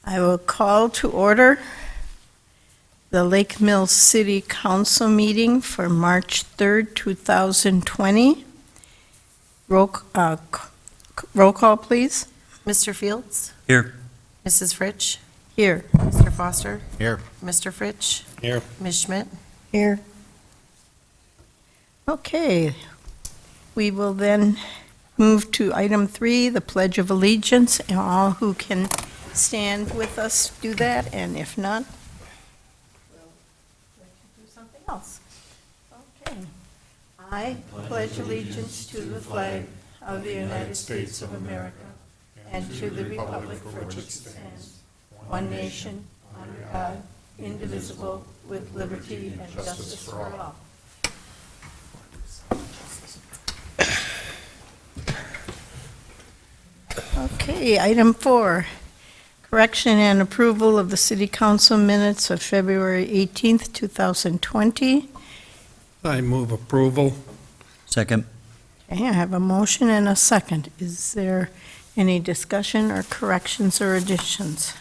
I will call to order the Lake Mills City Council meeting for March 3rd, 2020. Roll call, please. Mr. Fields? Here. Mrs. Fritsch? Here. Mr. Foster? Here. Mr. Fritsch? Here. Ms. Schmidt? Here. Okay. We will then move to item 3, the Pledge of Allegiance, and all who can stand with us do that, and if not, we'll let you do something else. Okay. I pledge allegiance to the flag of the United States of America and to the republic for which it stands, one nation, under God, indivisible, with liberty and justice for all. Okay, item 4, correction and approval of the City Council minutes of February 18th, 2020. I move approval. Second. Okay, I have a motion and a second. Is there any discussion or corrections or additions?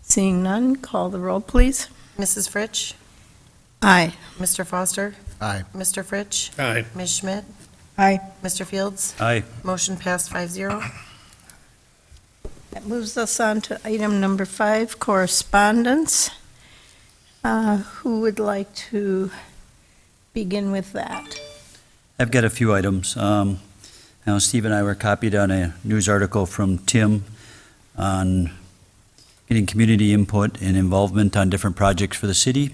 Seeing none, call the roll, please. Mrs. Fritsch? Aye. Mr. Foster? Aye. Mr. Fritsch? Aye. Ms. Schmidt? Aye. Mr. Fields? Aye. Motion passed 5-0. That moves us on to item number 5, correspondence. Who would like to begin with that? I've got a few items. Now, Steve and I were copied on a news article from Tim on getting community input and involvement on different projects for the city.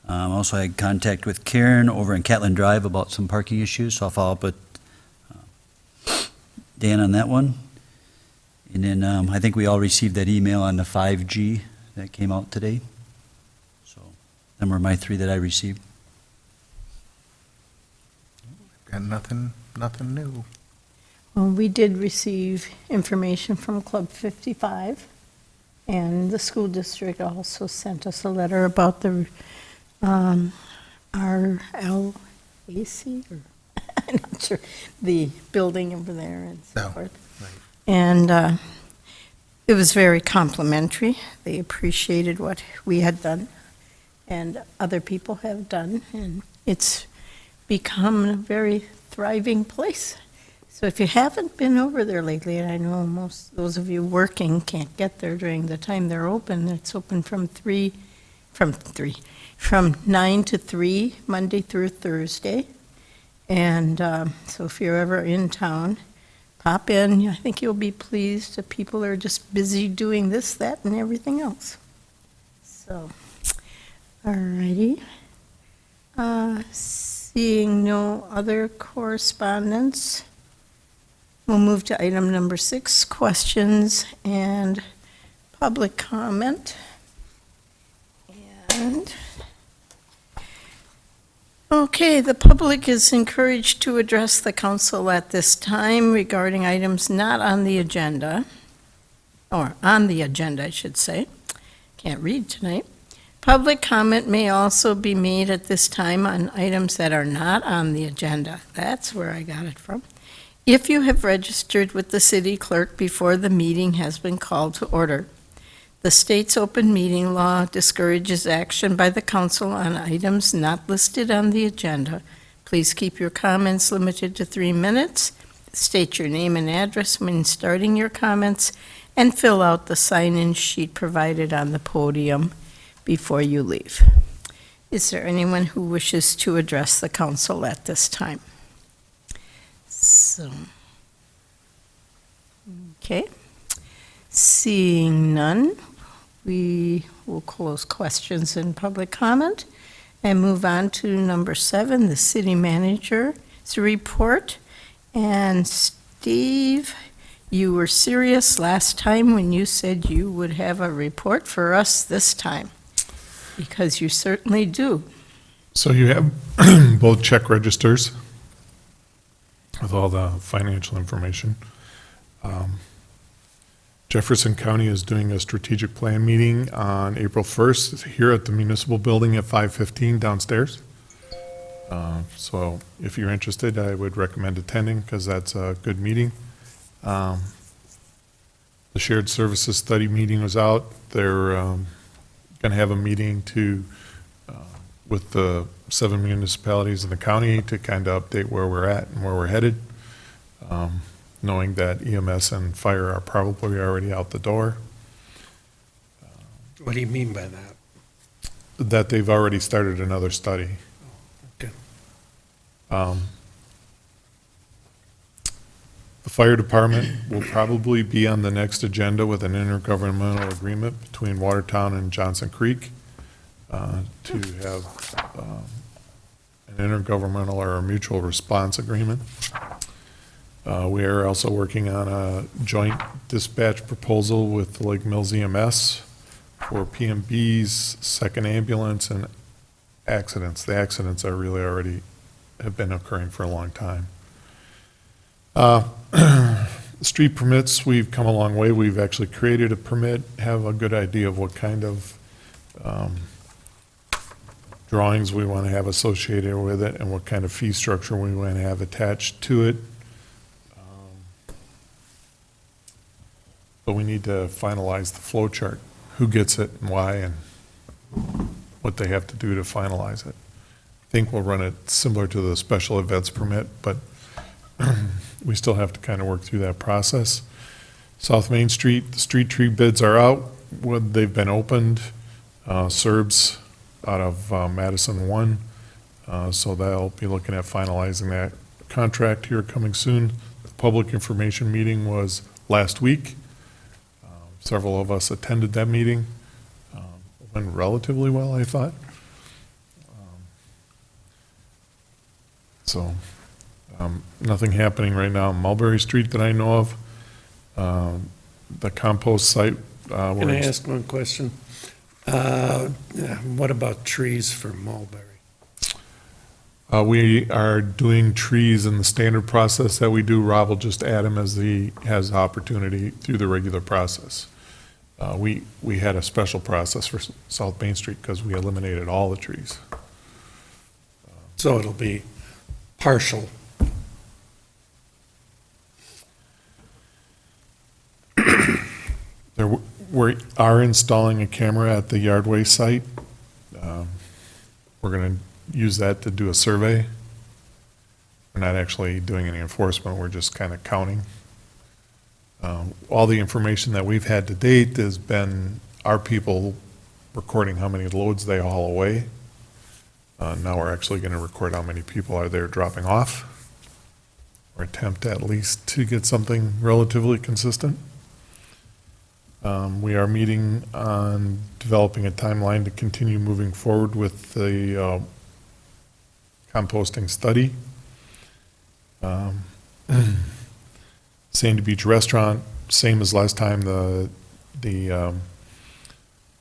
Also, I had contact with Karen over in Catlin Drive about some parking issues, so I'll follow up with Dan on that one. And then I think we all received that email on the 5G that came out today. So, them were my 3 that I received. Got nothing new. Well, we did receive information from Club 55, and the school district also sent us a letter about the RLAC, or I'm not sure, the building over there and so Oh, forth. right. And it was very complimentary. They appreciated what we had done and other people have done, and it's become a very thriving place. So if you haven't been over there lately, and I know most those of you working can't get there during the time they're open, it's open from 9 to 3, Monday through Thursday. And so if you're ever in town, pop in. I think you'll be pleased that people are just busy doing this, that, and everything else. So, all righty. Seeing no other correspondence, we'll move to item number 6, questions and public comment. And, okay, the public is encouraged to address the council at this time regarding items not on the agenda, or on the agenda, I should say. Can't read tonight. Public comment may also be made at this time on items that are not on the agenda. That's where I got it from. If you have registered with the city clerk before the meeting has been called to order. The state's open meeting law discourages action by the council on items not listed on the agenda. Please keep your comments limited to 3 minutes. State your name and address when starting your comments, and fill out the sign-in sheet provided on the podium before you leave. Is there anyone who wishes to address the council at this time? So, okay. Seeing none, we will close questions and public comment and move on to number 7, the city manager's report. And Steve, you were serious last time when you said you would have a report for us this time, because you certainly do. So you have both check registers with all the financial information. Jefferson County is doing a strategic plan meeting on April 1st here at the municipal building at 5:15 downstairs. So if you're interested, I would recommend attending because that's a good meeting. The shared services study meeting was out. They're going to have a meeting with the 7 municipalities in the county to kind of update where we're at and where we're headed, knowing that EMS and fire are probably already out the door, What do you mean by that? that they've already started another study. Okay. The fire department will probably be on the next agenda with an intergovernmental agreement between Watertown and Johnson Creek to have an intergovernmental or a mutual response agreement. We are also working on a joint dispatch proposal with Lake Mills EMS for PMBs, second ambulance, and accidents. The accidents are really already have been occurring for a long time. Street permits, we've come a long way. We've actually created a permit, have a good idea of what kind of drawings we want to have associated with it and what kind of fee structure we want to have attached to it. But we need to finalize the flow chart, who gets it and why and what they have to do to finalize it. I think we'll run it similar to the special events permit, but we still have to kind of work through that process. South Main Street, the street tree bids are out. They've been opened. Serbs out of Madison won. So they'll be looking at finalizing that contract here coming soon. The public information meeting was last week. Several of us attended that meeting. Went relatively well, I thought. Nothing happening right now on Mulberry Street that I know of. The compost site. Can I ask one question? What about trees for mulberry? We are doing trees in the standard process that we do. Rob will just add them as he has the opportunity through the regular process. We had a special process for South Main Street because we eliminated all the trees. So it'll be partial. We are installing a camera at the Yardway site. We're going to use that to do a survey. We're not actually doing any enforcement, we're just kind of counting. All the information that we've had to date has been our people recording how many loads they haul away. Now we're actually going to record how many people are there dropping off, or attempt at least to get something relatively consistent. We are meeting on developing a timeline to continue moving forward with the composting study. Sandy Beach Restaurant, same as last time, the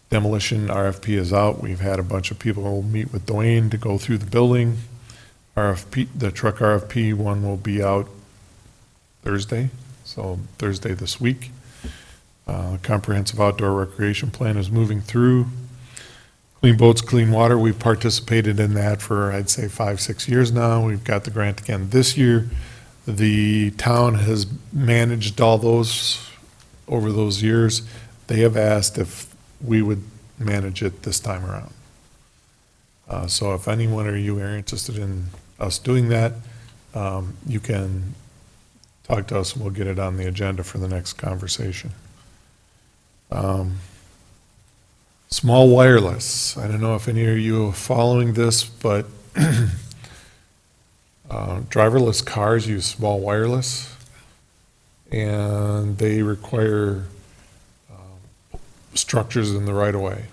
demolition RFP is out. We've had a bunch of people meet with Dwayne to go through the building. The truck RFP one will be out Thursday, so Thursday this week. Comprehensive outdoor recreation plan is moving through. Clean Boats, Clean Water, we've participated in that for, I'd say, 5-6 years now. We've got the grant again this year. The town has managed all those over those years. They have asked if we would manage it this time around. So if anyone or you are interested in us doing that, you can talk to us and we'll get it on the agenda for the next conversation. Small wireless. I don't know if any of you are following this, but driverless cars use small wireless, and they require structures in the right-of-way.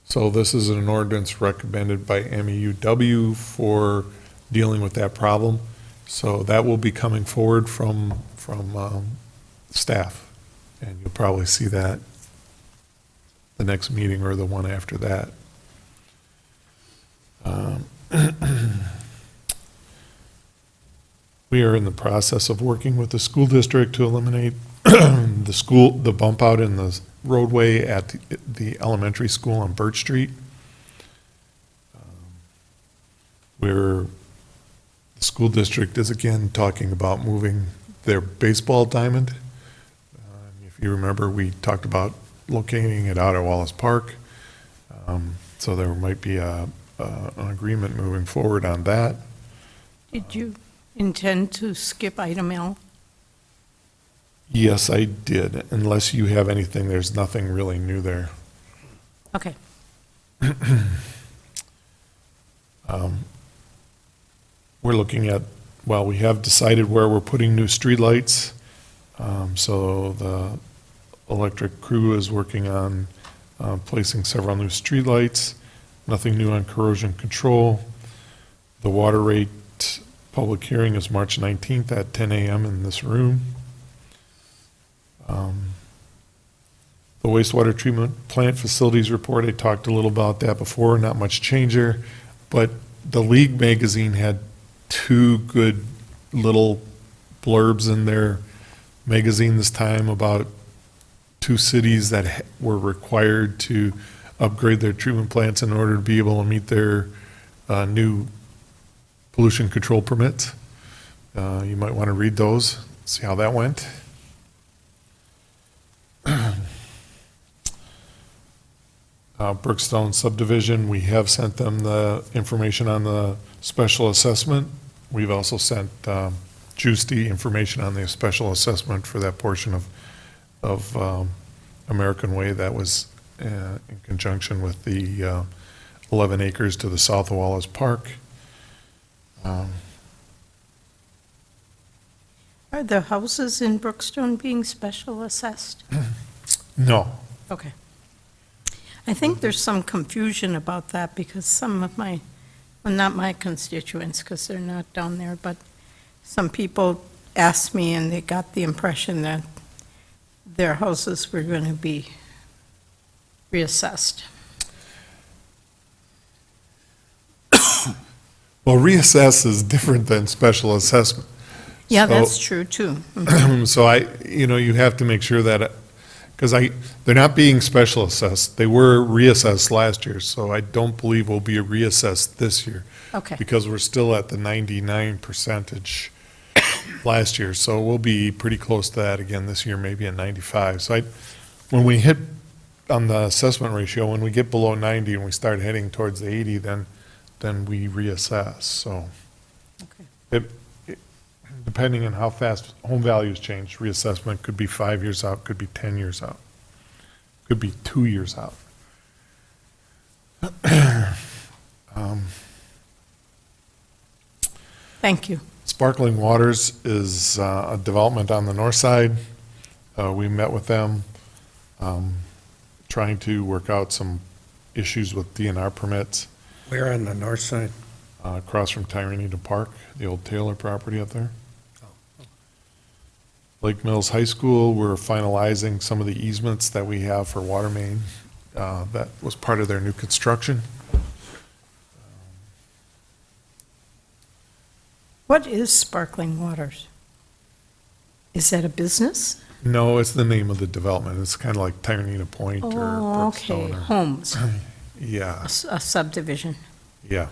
So this is an ordinance recommended by MEUW for dealing with that problem. So that will be coming forward from staff, and you'll probably see that the next meeting or the one after that. We are in the process of working with the school district to eliminate the bump out in the roadway at the elementary school on Birch Street. Where the school district is again talking about moving their baseball diamond. If you remember, we talked about locating it out at Wallace Park. So there might be an agreement moving forward on that. Did you intend to skip item L? Yes, I did. Unless you have anything, there's nothing really new there. Okay. We're looking at, well, we have decided where we're putting new streetlights. So the electric crew is working on placing several new streetlights. Nothing new on corrosion control. The water rate public hearing is March 19th at 10 a.m. in this room. The wastewater treatment plant facilities report, I talked a little about that before, not much change there. But the League magazine had two good little blurbs in their magazine this time about two cities that were required to upgrade their treatment plants in order to be able to meet their new pollution control permits. You might want to read those, see how that went. Brookstone subdivision, we have sent them the information on the special assessment. We've also sent Juicy information on the special assessment for that portion of American Way that was in conjunction with the 11 acres to the south of Wallace Park. Are the houses in Brookstone being special assessed? No, Okay. I think there's some confusion about that because some of my, well, not my constituents, because they're not down there, but some people asked me and they got the impression that their houses were going to be reassessed. well, reassess is different than special assessment. Yeah, So- that's true, too. So you have to make sure that, because they're not being special assessed. They were reassessed last year, so I don't believe we'll be reassessed this year. Okay, Because we're still at the 99% last year, so we'll be pretty close to that again this year, maybe at 95. So when we hit on the assessment ratio, when we get below 90 and we start heading towards the 80, then we reassess, so. okay. Depending on how fast home values change, reassessment could be 5 years out, could be 10 years out, could be 2 years out. Thank you. Sparkling Waters is a development on the north side. We met with them, trying to work out some issues with DNR permits Where on the north side? across from Tyranena Park, the old Taylor property up there. Lake Mills High School, we're finalizing some of the easements that we have for water main. That was part of their new construction. What is Sparkling Waters? Is that a business? No, it's the name of the development. It's kind of like Tyranena Point or Oh, okay, Brookstone. homes, Yeah, a subdivision. yeah.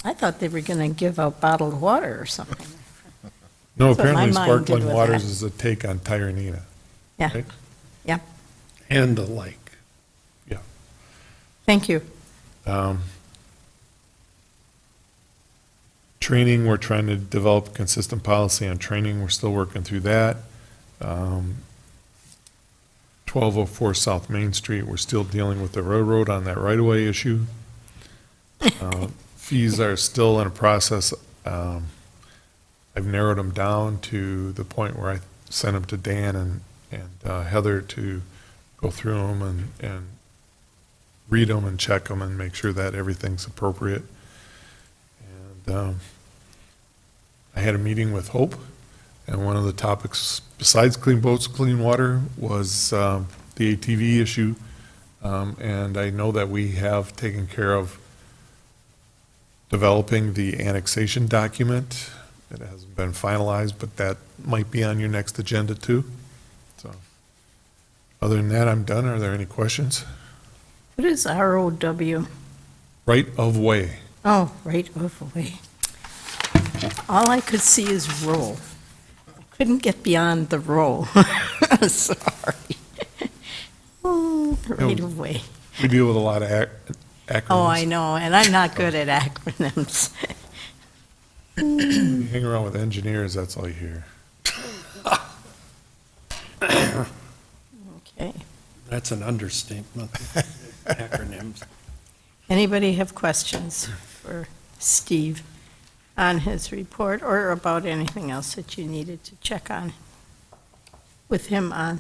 I thought they were going to give out bottled water or something. No, That's what my apparently mind did Sparkling with Waters that. is a take on Tyranena. Yeah, right? And the lake. thank you. Training, we're trying to develop consistent policy on training. We're still working through that. 1204 South Main Street, we're still dealing with the railroad on that right-of-way issue. Fees are still in a process. I've narrowed them down to the point where I sent them to Dan and Heather to go through them and read them and check them and make sure that everything's appropriate. And I had a meeting with Hope, and one of the topics besides clean boats, clean water was the ATV issue. And I know that we have taken care of developing the annexation document. It hasn't been finalized, but that might be on your next agenda too. So, other than that, I'm done. Are there any questions? What is ROW? Right of way. Oh, right of way. All I could see is roll. couldn't get beyond the roll. Sorry. Oh, right away. We deal with a lot of acronyms. Oh, I know, and I'm not good at acronyms. You hang around with engineers, that's all you hear. Okay. That's an understatement. Acronyms. Anybody have questions for Steve on his report or about anything else that you needed to check on with him on?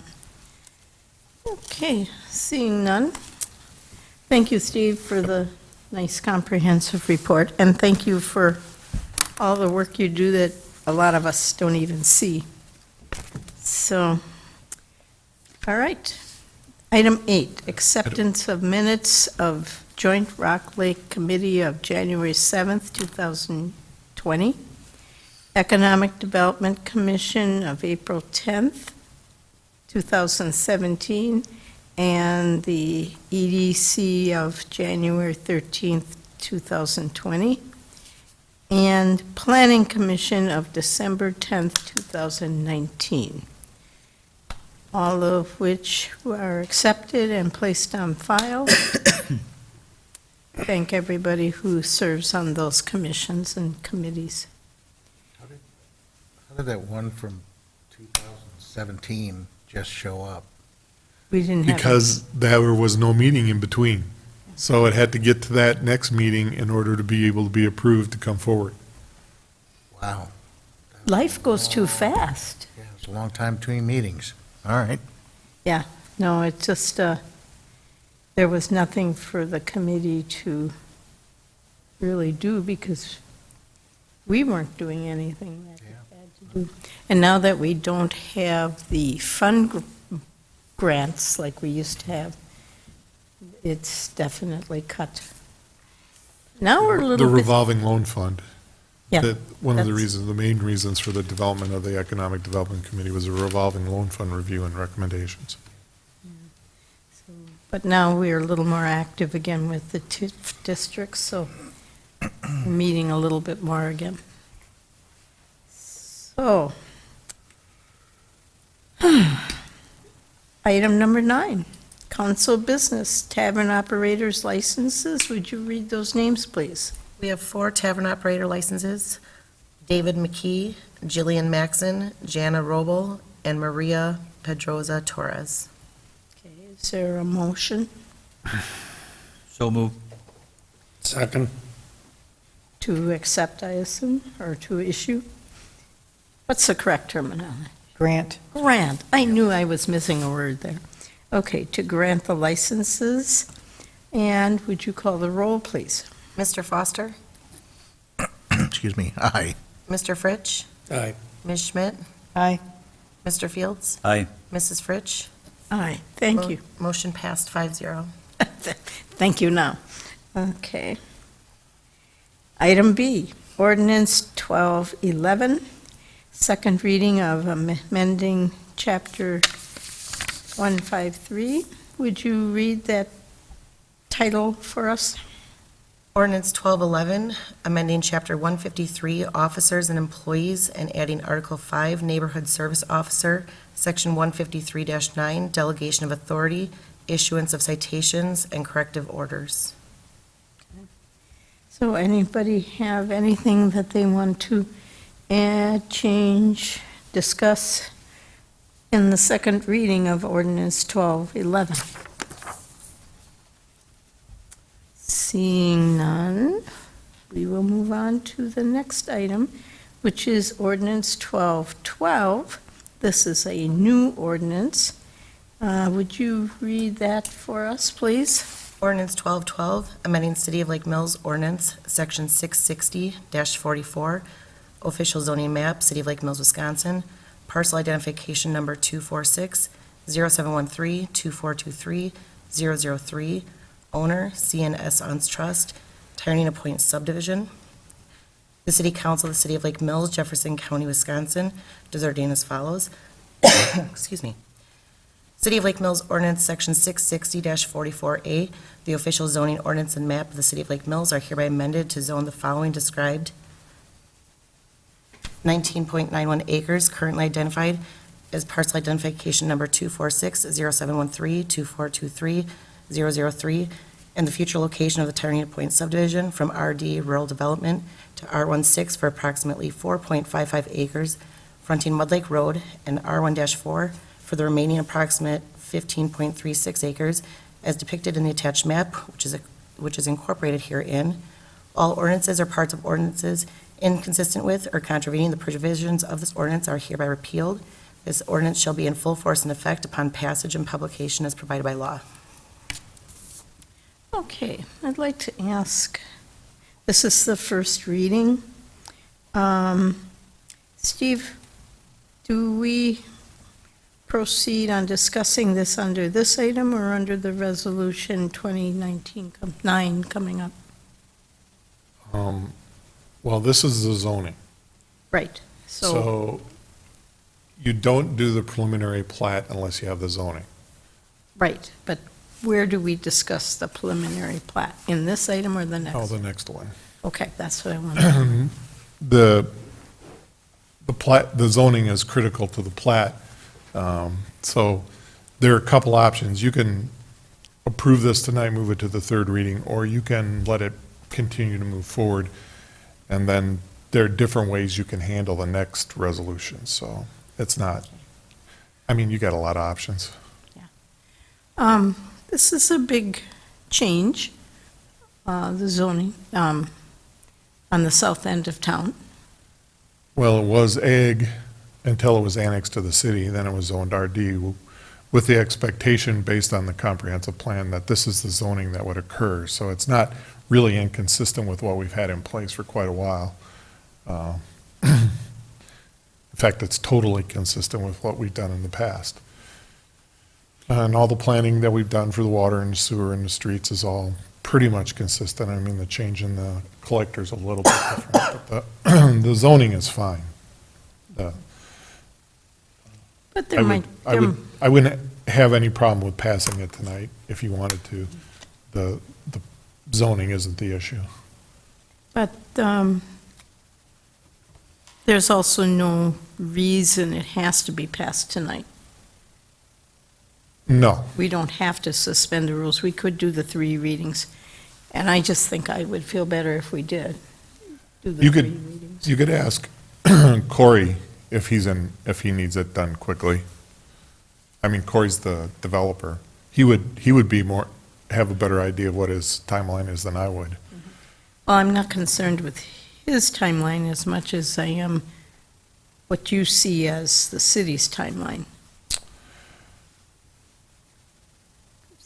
Okay, seeing none. Thank you, Steve, for the nice comprehensive report, and thank you for all the work you do that a lot of us don't even see. So, all right. Item 8, acceptance of minutes of Joint Rock Lake Committee of January 7th, 2020. Economic Development Commission of April 10th, 2017, and the EDC of January 13th, 2020, and Planning Commission of December 10th, 2019. All of which are accepted and placed on file. Thank everybody who serves on those commissions and committees. How did that one from 2017 just show up? We didn't have. Because there was no meeting in between. So it had to get to that next meeting in order to be able to be approved to come forward. Wow. Life goes too fast. Yeah, it's a long time between meetings. All right. No, it just, there was nothing for the committee to really do because we weren't doing anything that we had to do. And now that we don't have the fund grants like we used to have, it's definitely cut. Now we're a The little bit, revolving loan fund. yeah, That one of the that's- reasons, the main reasons for the development of the Economic Development Committee was a revolving loan fund review and recommendations. but now we're a little more active again with the TIF districts, so we're meeting a little bit more again. So, item number 9, council business, tavern operators licenses. Would you read those names, please? We have 4 tavern operator licenses: David McKee, Jillian Macson, Jana Robl, and Maria Pedroza Torres. Okay, is there a motion So move. Second. to accept, I assume, or to issue? What's the correct terminology? Grant. Grant. I knew I was missing a word there. Okay, to grant the licenses. And would you call the roll, please? Mr. Foster, Excuse me. Aye. Mr. Fritsch, Aye. Ms. Schmidt, Aye. Mr. Fields, Aye. Mrs. Fritsch. Aye, thank you. Motion passed 5-0. Thank you now. Okay. Item B, ordinance 1211, second reading of amending chapter 153. Would you read that title for us? Ordinance 1211, amending Chapter 153, Officers and Employees, and adding Article 5, Neighborhood Service Officer, Section 153-9, Delegation of Authority, Issuance of Citations, and Corrective Orders. So anybody have anything that they want to add, change, discuss in the second reading of ordinance 1211? Seeing none, we will move on to the next item, which is ordinance 1212. This is a new ordinance. Would you read that for us, please? Ordinance 1212, amending City of Lake Mills Ordinance, Section 660-44, Official Zoning Map, City of Lake Mills, Wisconsin, Parcel Identification Number 246-0713-2423-003, Owner, C&S Untz Trust, Tyranena Point Subdivision. The City Council of the City of Lake Mills, Jefferson County, Wisconsin, does ordain as follows. Excuse me. City of Lake Mills Ordinance, Section 660-44A, the official zoning ordinance and map of the City of Lake Mills are hereby amended to zone the following described 19.91 acres currently identified as parcel identification number 2460713, 2423, 003, and the future location of the Tyranena Point subdivision from RD Rural Development to R16 for approximately 4.55 acres fronting Mud Lake Road, and R1-4 for the remaining approximate 15.36 acres as depicted in the attached map, which is incorporated herein. All ordinances or parts of ordinances inconsistent with or contravening the provisions of this ordinance are hereby repealed. This ordinance shall be in full force and effect upon passage and publication as provided by law. Okay, I'd like to ask, this is the first reading. Steve, do we proceed on discussing this under this item or under the resolution 2019-9 coming up? Well, this is the zoning. Right, so, So you don't do the preliminary plat unless you have the zoning. right, but where do we discuss the preliminary plat? In this item or the next? Oh, the next one. Okay, that's what I wanted. The plat, the zoning is critical to the plat. So there are a couple options. You can approve this tonight, move it to the third reading, or you can let it continue to move forward. And then there are different ways you can handle the next resolution. So it's not, I mean, you got a lot of options. This is a big change, the zoning, on the south end of town. Well, it was ag until it was annexed to the city, then it was zoned RD with the expectation based on the comprehensive plan that this is the zoning that would occur. So it's not really inconsistent with what we've had in place for quite a while. In fact, it's totally consistent with what we've done in the past. And all the planning that we've done for the water and the sewer and the streets is all pretty much consistent. I mean, the change in the collector's a little bit different, but the zoning is fine. But there might, I wouldn't have any problem with passing it tonight if you wanted to. The zoning isn't the issue. but there's also no reason it has to be passed tonight. No, We don't have to suspend the rules. We could do the 3 readings. And I just think I would feel better if we did do the You 3 could- readings. you could ask Corey if he needs it done quickly. I mean, Corey's the developer. He would be more, have a better idea of what his timeline is than I would. Well, I'm not concerned with his timeline as much as I am what you see as the city's timeline.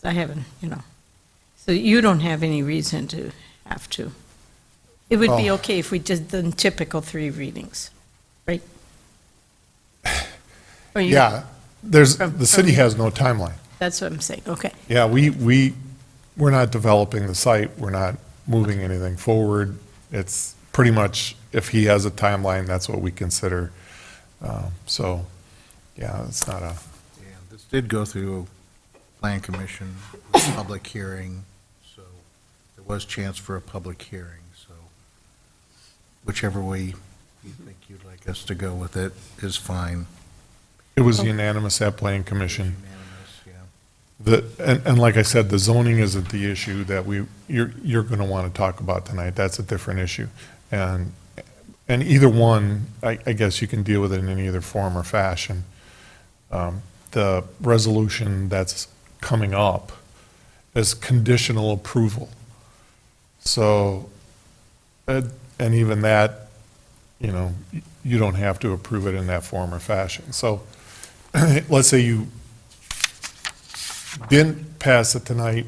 I haven't, so you don't have any reason to have to. It would be Oh. okay if we did the typical 3 readings, right? Or you- Yeah, the city has no timeline. That's what I'm saying, okay. Yeah, we're not developing the site, we're not moving anything forward. It's pretty much, if he has a timeline, that's what we consider. So, yeah, it's not a, Yeah, this did go through Plan Commission, with a public hearing, so there was chance for a public hearing, so whichever way you think you'd like us to go with it is fine. it was unanimous at Plan Commission. Unanimous, yeah. And like I said, the zoning isn't the issue that you're going to want to talk about tonight. That's a different issue. And either one, I guess you can deal with it in either form or fashion. The resolution that's coming up is conditional approval. So, and even that, you don't have to approve it in that form or fashion. So, let's say you didn't pass it tonight,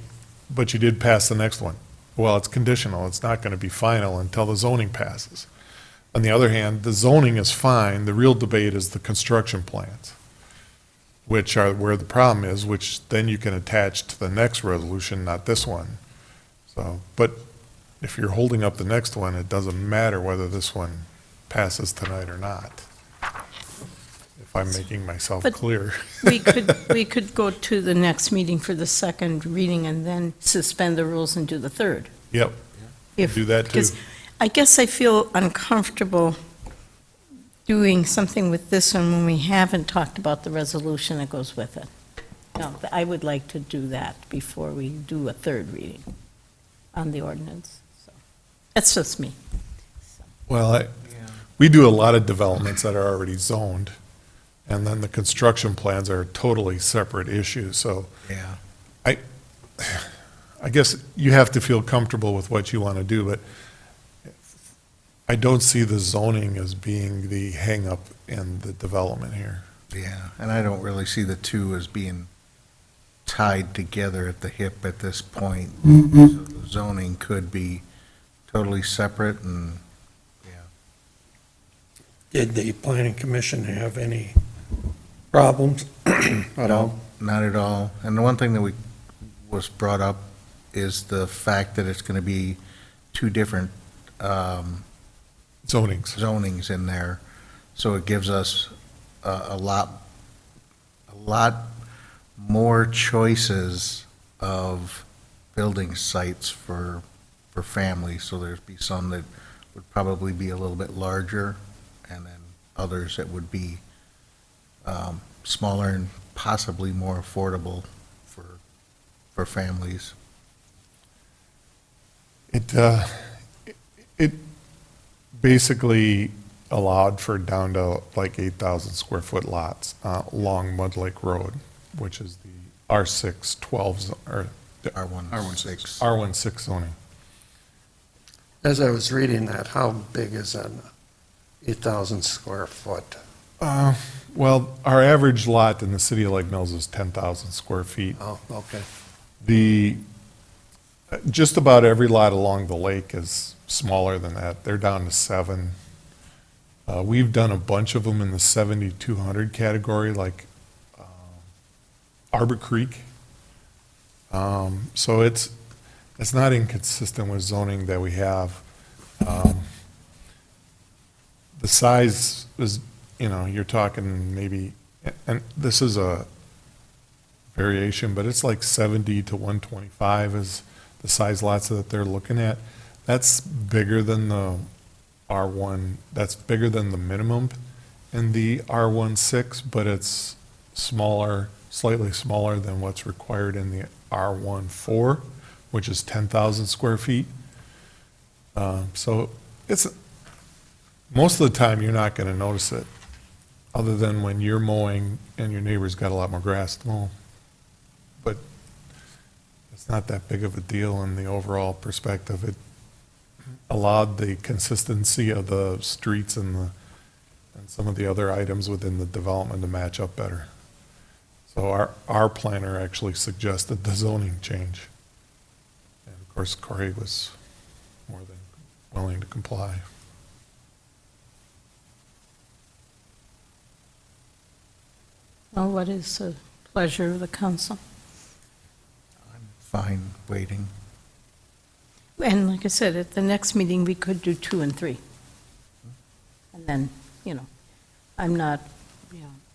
but you did pass the next one. Well, it's conditional. It's not going to be final until the zoning passes. On the other hand, the zoning is fine. The real debate is the construction plans, which are where the problem is, which then you can attach to the next resolution, not this one. So, but if you're holding up the next one, it doesn't matter whether this one passes tonight or not. If I'm making myself But- clear. We could go to the next meeting for the 2nd reading and then suspend the rules and do the 3rd. Yep, If- do that too. Because I guess I feel uncomfortable doing something with this one when we haven't talked about the resolution that goes with it. No, I would like to do that before we do a third reading on the ordinance. So that's just me. Well, we do a lot of developments that are already zoned, and then the construction plans are a totally separate issue, so Yeah. I guess you have to feel comfortable with what you want to do, but I don't see the zoning as being the hangup in the development here. Yeah, and I don't really see the two as being tied together at the hip at this point. So the zoning could be totally separate and, yeah. Did the planning commission have any problems at all? Not at all. And the one thing that was brought up is the fact that it's going to be two different Zonings. zonings in there. So it gives us a lot more choices of building sites for families. So there'd be some that would probably be a little bit larger, and then others that would be smaller and possibly more affordable for families. It basically allowed for down to like 8,000 square foot lots along Mud Lake Road, which is the R6 12, or the R16. R16 zoning. As I was reading that, how big is an 8,000 square foot? Well, our average lot in the city of Lake Mills is 10,000 square feet. Oh, okay. Just about every lot along the lake is smaller than that. They're down to 7. We've done a bunch of them in the 7,200 category, like Arbor Creek. So it's not inconsistent with zoning that we have. The size is, you're talking maybe, and this is a variation, but it's like 70 to 125 is the size lots that they're looking at. That's bigger than the R1, that's bigger than the minimum in the R16, but it's smaller, slightly smaller than what's required in the R14, which is 10,000 square feet. So most of the time, you're not going to notice it, other than when you're mowing and your neighbor's got a lot more grass to mow. But it's not that big of a deal in the overall perspective. It allowed the consistency of the streets and some of the other items within the development to match up better. So our planner actually suggested the zoning change. And of course, Corey was more than willing to comply. Well, what is the pleasure of the council? Fine waiting. And like I said, at the next meeting, we could do 2 and 3. And then, I'm not,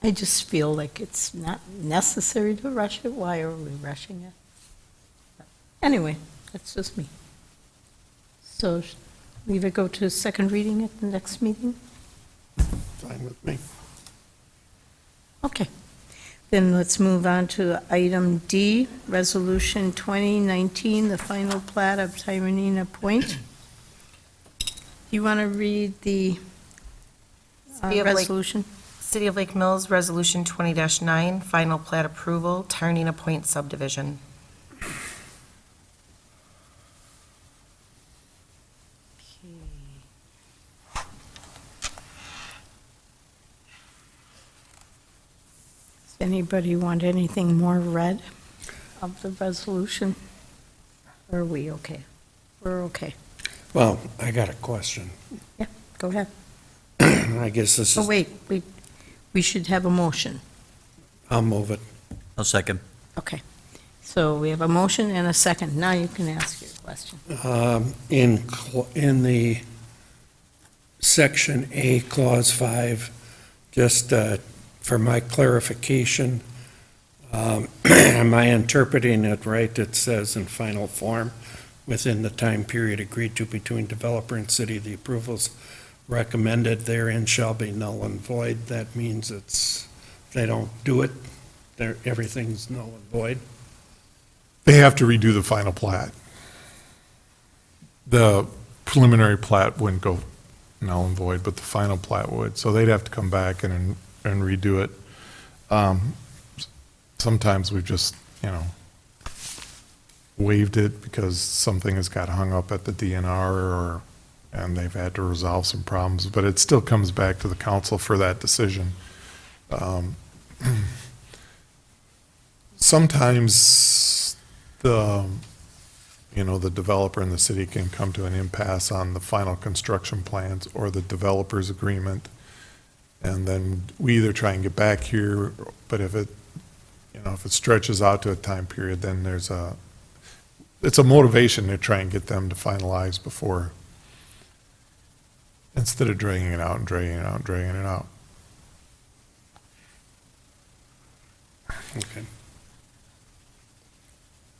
I just feel like it's not necessary to rush it. Why are we rushing it? Anyway, that's just me. So we either go to second reading at the next meeting? Fine with me. Okay. Then let's move on to item D, Resolution 2019, the final plat of Tyranena Point. You want to read the City of Lake- resolution? City of Lake Mills, Resolution 20-9, final plat approval, Tyranena Point subdivision. Does anybody want anything more read of the resolution? Or are we okay? We're okay. Well, I got a question. Yeah, go ahead. I guess this Oh, is, wait, we should have a motion. I'll move it. I'll second. Okay. So we have a motion and a second. Now you can ask your question. In the Section A, Clause 5, just for my clarification, am I interpreting it right? It says in final form, within the time period agreed to between developer and city, the approvals recommended therein shall be null and void. That means if they don't do it, everything's null and void. They have to redo the final plat. The preliminary plat wouldn't go null and void, but the final plat would. So they'd have to come back and redo it. Sometimes we've just, waived it because something has got hung up at the DNR and they've had to resolve some problems, but it still comes back to the council for that decision. Sometimes the developer and the city can come to an impasse on the final construction plans or the developer's agreement. And then we either try and get back here, but if it stretches out to a time period, then it's a motivation to try and get them to finalize before, instead of dragging it out and dragging it out and dragging it out. Okay.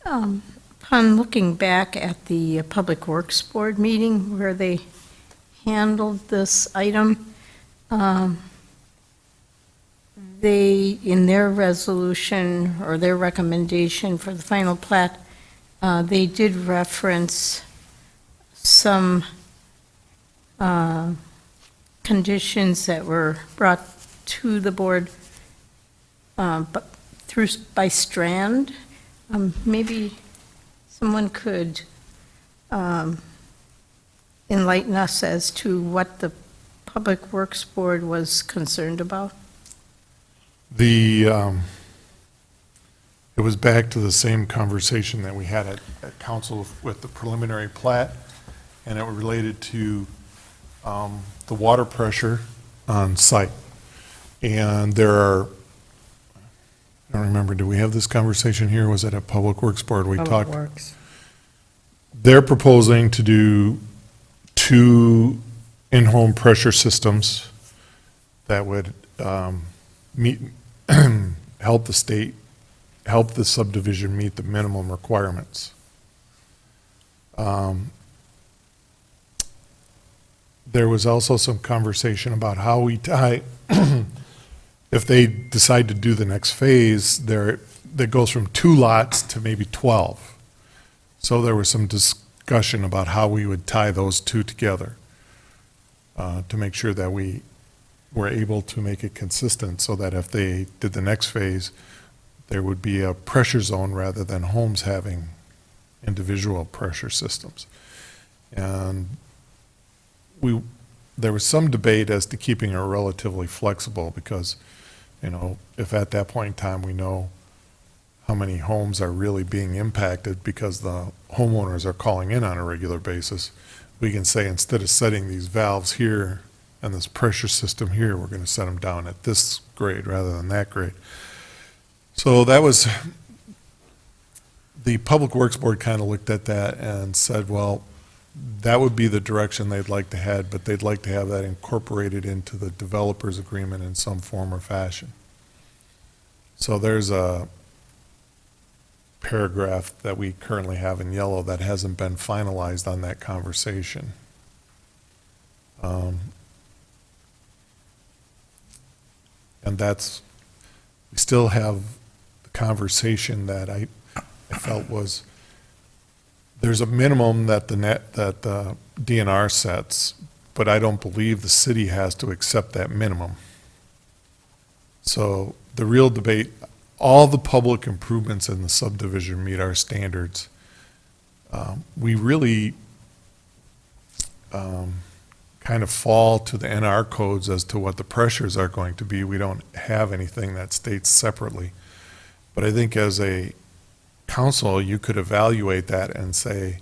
Upon looking back at the Public Works Board meeting where they handled this item, they, in their resolution or their recommendation for the final plat, they did reference some conditions that were brought to the board by Strand. Maybe someone could enlighten us as to what the Public Works Board was concerned about? It was back to the same conversation that we had at council with the preliminary plat, and it related to the water pressure on site. And there are, I don't remember, do we have this conversation here? Was it at Public Works Board? We talked. Works. They're proposing to do 2 in-home pressure systems that would help the subdivision meet the minimum requirements. There was also some conversation about how we tie, if they decide to do the next phase, that goes from 2 lots to maybe 12. So there was some discussion about how we would tie those 2 together to make sure that we were able to make it consistent, so that if they did the next phase, there would be a pressure zone rather than homes having individual pressure systems. And there was some debate as to keeping it relatively flexible because, if at that point in time we know how many homes are really being impacted because the homeowners are calling in on a regular basis, we can say instead of setting these valves here and this pressure system here, we're going to set them down at this grade rather than that grade. So that was, the Public Works Board kind of looked at that and said, well, that would be the direction they'd like to head, but they'd like to have that incorporated into the developer's agreement in some form or fashion. So there's a paragraph that we currently have in yellow that hasn't been finalized on that conversation. And we still have the conversation that I felt was, there's a minimum that the DNR sets, but I don't believe the city has to accept that minimum. So the real debate, all the public improvements in the subdivision meet our standards. We really kind of fall to the NR codes as to what the pressures are going to be. We don't have anything that states separately. But I think as a council, you could evaluate that and say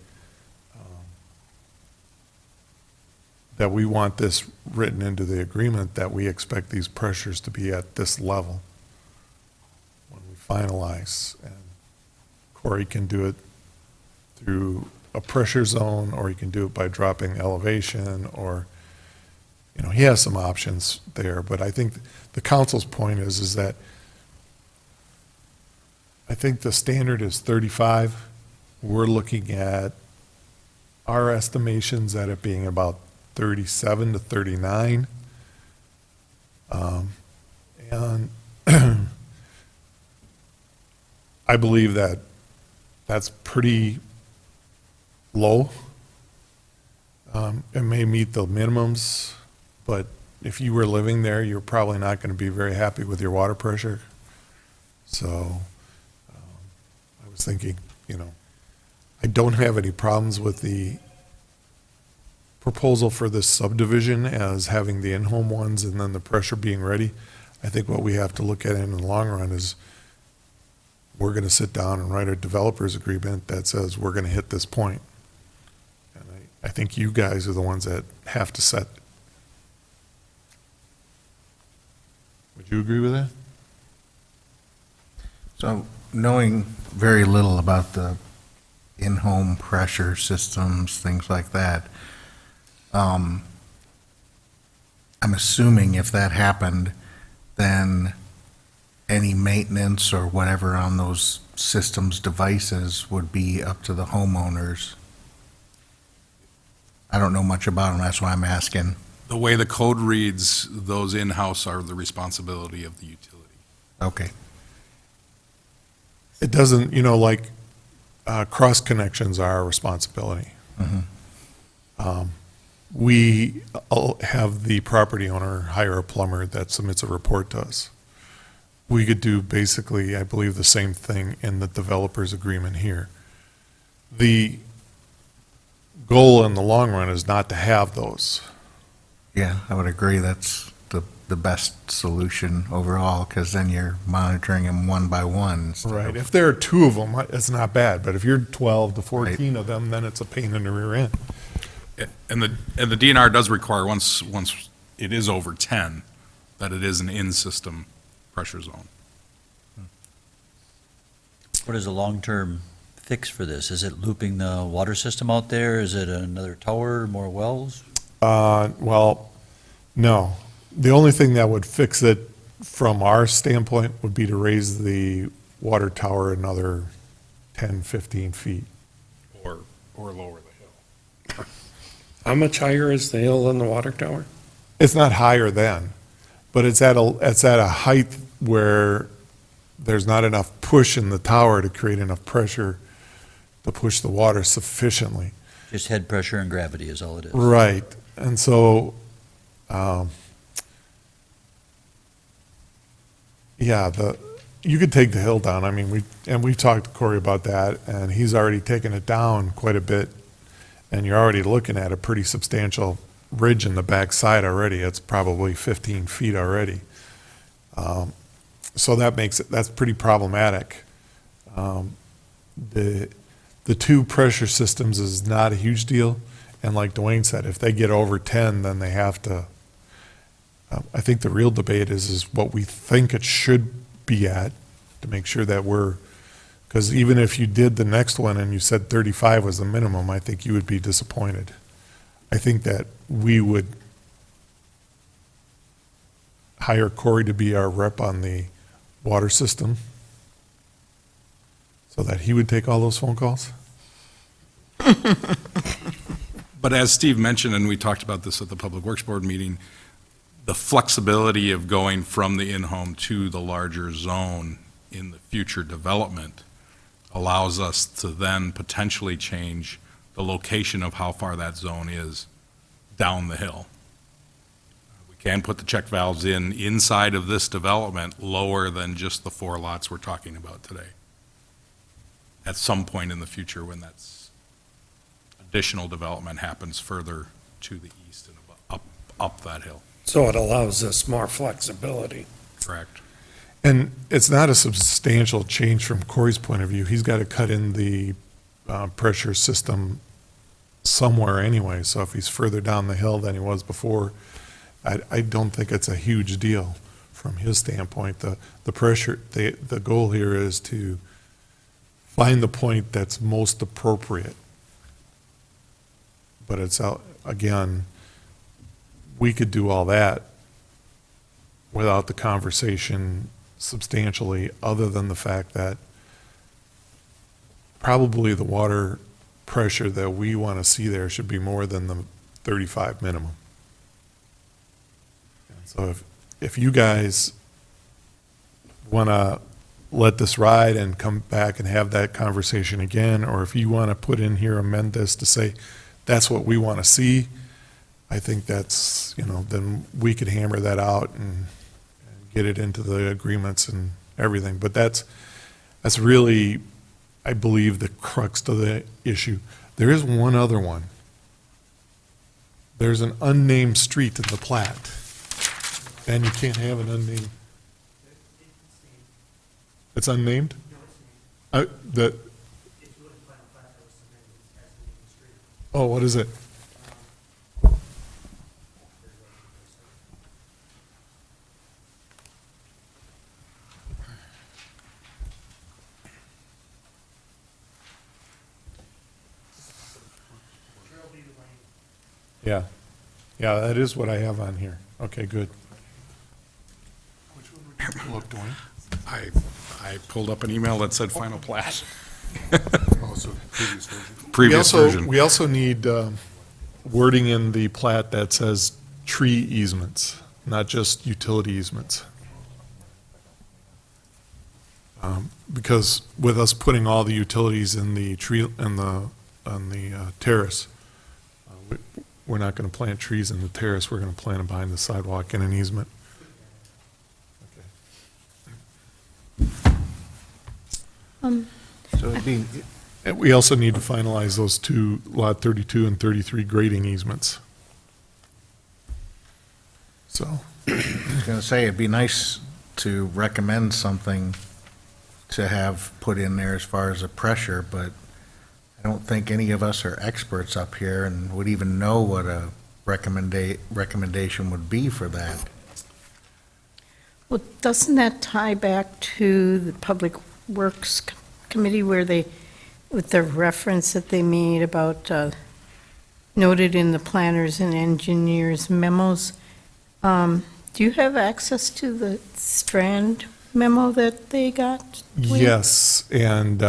that we want this written into the agreement, that we expect these pressures to be at this level when we finalize. And Corey can do it through a pressure zone, or he can do it by dropping elevation, or, he has some options there. But I think the council's point is that I think the standard is 35. We're looking at our estimations at it being about 37 to 39. And I believe that that's pretty low. It may meet the minimums, but if you were living there, you're probably not going to be very happy with your water pressure. So I was thinking, I don't have any problems with the proposal for this subdivision as having the in-home ones and then the pressure being ready. I think what we have to look at in the long run is we're going to sit down and write a developer's agreement that says we're going to hit this point. And I think you guys are the ones that have to set. Would you agree with that? So knowing very little about the in-home pressure systems, things like that, I'm assuming if that happened, then any maintenance or whatever on those systems devices would be up to the homeowners. I don't know much about them, that's why I'm asking. The way the code reads, those in-house are the responsibility of the utility. Okay. It doesn't, like cross connections are our responsibility. We have the property owner hire a plumber that submits a report to us. We could do basically, I believe, the same thing in the developer's agreement here. The goal in the long run is not to have those. Yeah, I would agree, that's the best solution overall, because then you're monitoring them one by one. instead Right. of- If there are two of them, it's not bad, but if you're 12 to 14 of them, then it's a pain in the rear end. And the DNR does require, once it is over 10, that it is an in-system pressure zone. What is a long-term fix for this? Is it looping the water system out there? Is it another tower, more wells? Well, no. The only thing that would fix it from our standpoint would be to raise the water tower another 10, 15 feet. Or lower the hill. How much higher is the hill than the water tower? It's not higher than, but it's at a height where there's not enough push in the tower to create enough pressure to push the water sufficiently. Just head pressure and gravity is all it is. Right, and so, you could take the hill down, I mean, we've talked to Corey about that, and he's already taken it down quite a bit, and you're already looking at a pretty substantial ridge in the backside already, it's probably 15 feet already. So that's pretty problematic. The two pressure systems is not a huge deal, and like Dwayne said, if they get over 10, then they have to, I think the real debate is what we think it should be at, to make sure that because even if you did the next one and you said 35 was the minimum, I think you would be disappointed. I think that we would hire Corey to be our rep on the water system, so that he would take all those phone calls. But as Steve mentioned, and we talked about this at the Public Works Board meeting, the flexibility of going from the in-home to the larger zone in the future development allows us to then potentially change the location of how far that zone is down the hill. We can put the check valves inside of this development lower than just the 4 lots we're talking about today. At some point in the future when that's additional development happens further to the east and up that hill. So it allows us more flexibility. Correct. And it's not a substantial change from Corey's point of view. He's got to cut in the pressure system somewhere anyway, so if he's further down the hill than he was before, I don't think it's a huge deal from his standpoint. The pressure, the goal here is to find the point that's most appropriate. But it's out, again, we could do all that without the conversation substantially, other than the fact that probably the water pressure that we want to see there should be more than the 35 minimum. And so if you guys want to let this ride and come back and have that conversation again, or if you want to put in here, amend this to say, that's what we want to see, I think that's, then we could hammer that out and get it into the agreements and everything. But that's really, I believe, the crux of the issue. There is one other one. There's an unnamed street in the Plat, and you can't have an unnamed. It's unnamed? Oh, what is it? Yeah, that is what I have on here. Okay, good. Which one would you look, Dwayne? I pulled up an email that said final plat. Also, previous version. Previous version. We also need wording in the plat that says tree easements, not just utility easements. Because with us putting all the utilities in the tree, on the terrace, we're not going to plant trees in the terrace, we're going to plant them behind the sidewalk in an easement. So it'd be, And we also need to finalize those two, lot 32 and 33 grading easements. So, I was going to say, it'd be nice to recommend something to have put in there as far as a pressure, but I don't think any of us are experts up here and would even know what a recommendation would be for that. Well, doesn't that tie back to the Public Works Committee where they, with the reference that they made about noted in the planners and engineers memos? Do you have access to the Strand memo that they got? Dwayne? yes, and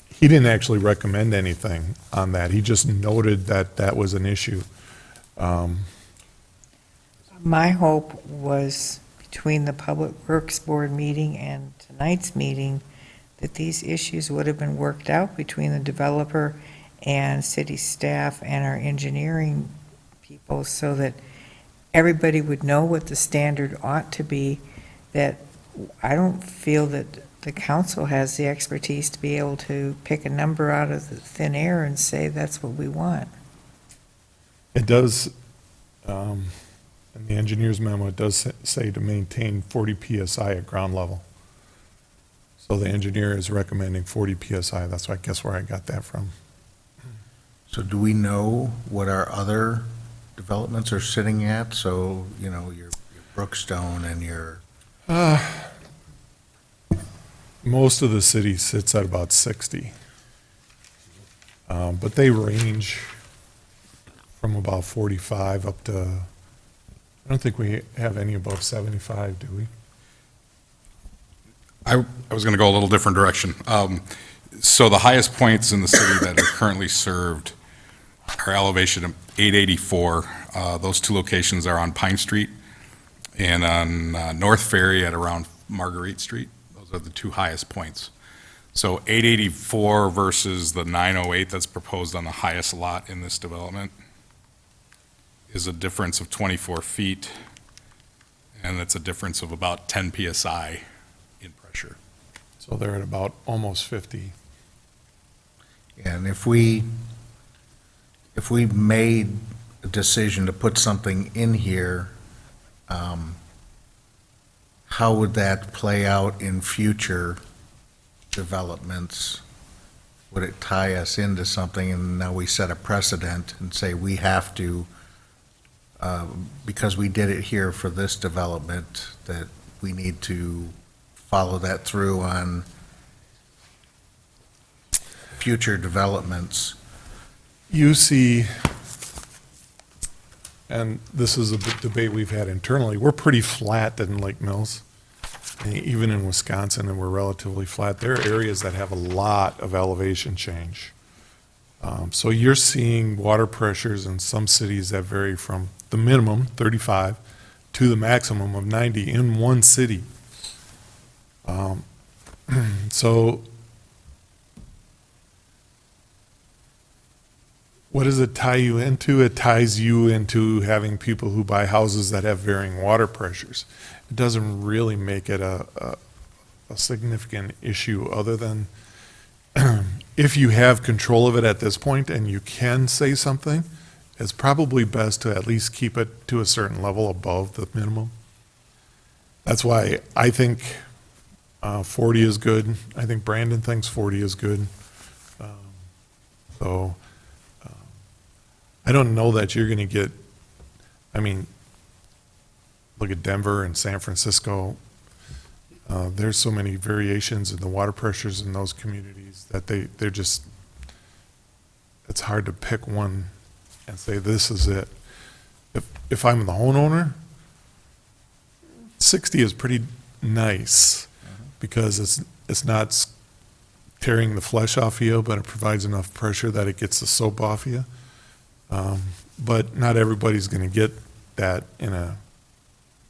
he didn't actually recommend anything on that. He just noted that that was an issue. My hope was between the Public Works Board meeting and tonight's meeting, that these issues would have been worked out between the developer and city staff and our engineering people so that everybody would know what the standard ought to be, that I don't feel that the council has the expertise to be able to pick a number out of the thin air and say that's what we want. It does, in the engineer's memo, it does say to maintain 40 PSI at ground level. So the engineer is recommending 40 PSI. That's, I guess, where I got that from. So do we know what our other developments are sitting at? So, your Brookstone and your, Most of the city sits at about 60. But they range from about 45 up to, I don't think we have any above 75, do we? I was going to go a little different direction. So the highest points in the city that are currently served are elevation of 884. Those two locations are on Pine Street and on North Ferry at around Marguerite Street. Those are the two highest points. So 884 versus the 908 that's proposed on the highest lot in this development is a difference of 24 feet, and that's a difference of about 10 PSI in pressure. So they're at about almost 50. and if we made a decision to put something in here, how would that play out in future developments? Would it tie us into something and now we set a precedent and say we have to, because we did it here for this development, that we need to follow that through on future developments? You see, and this is a big debate we've had internally, we're pretty flat in Lake Mills. And even in Wisconsin, and we're relatively flat. There are areas that have a lot of elevation change. So you're seeing water pressures in some cities that vary from the minimum, 35, to the maximum of 90 in one city. So what does it tie you into? It ties you into having people who buy houses that have varying water pressures. It doesn't really make it a significant issue other than if you have control of it at this point and you can say something, it's probably best to at least keep it to a certain level above the minimum. That's why I think 40 is good. I think Brandon thinks 40 is good. So I don't know that you're going to get, I mean, look at Denver and San Francisco. There's so many variations in the water pressures in those communities that they're just, it's hard to pick one and say, this is it. If I'm the homeowner, 60 is pretty nice because it's not tearing the flesh off you, but it provides enough pressure that it gets the soap off you. But not everybody's going to get that in a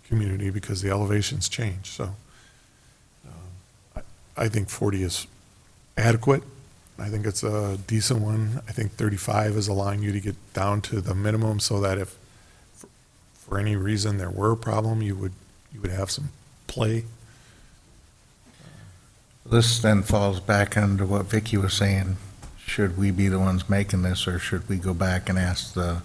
community because the elevations change. So I think 40 is adequate. I think it's a decent one. I think 35 is allowing you to get down to the minimum so that if for any reason there were a problem, you would have some play. This then falls back under what Vicki was saying. Should we be the ones making this, or should we go back and ask the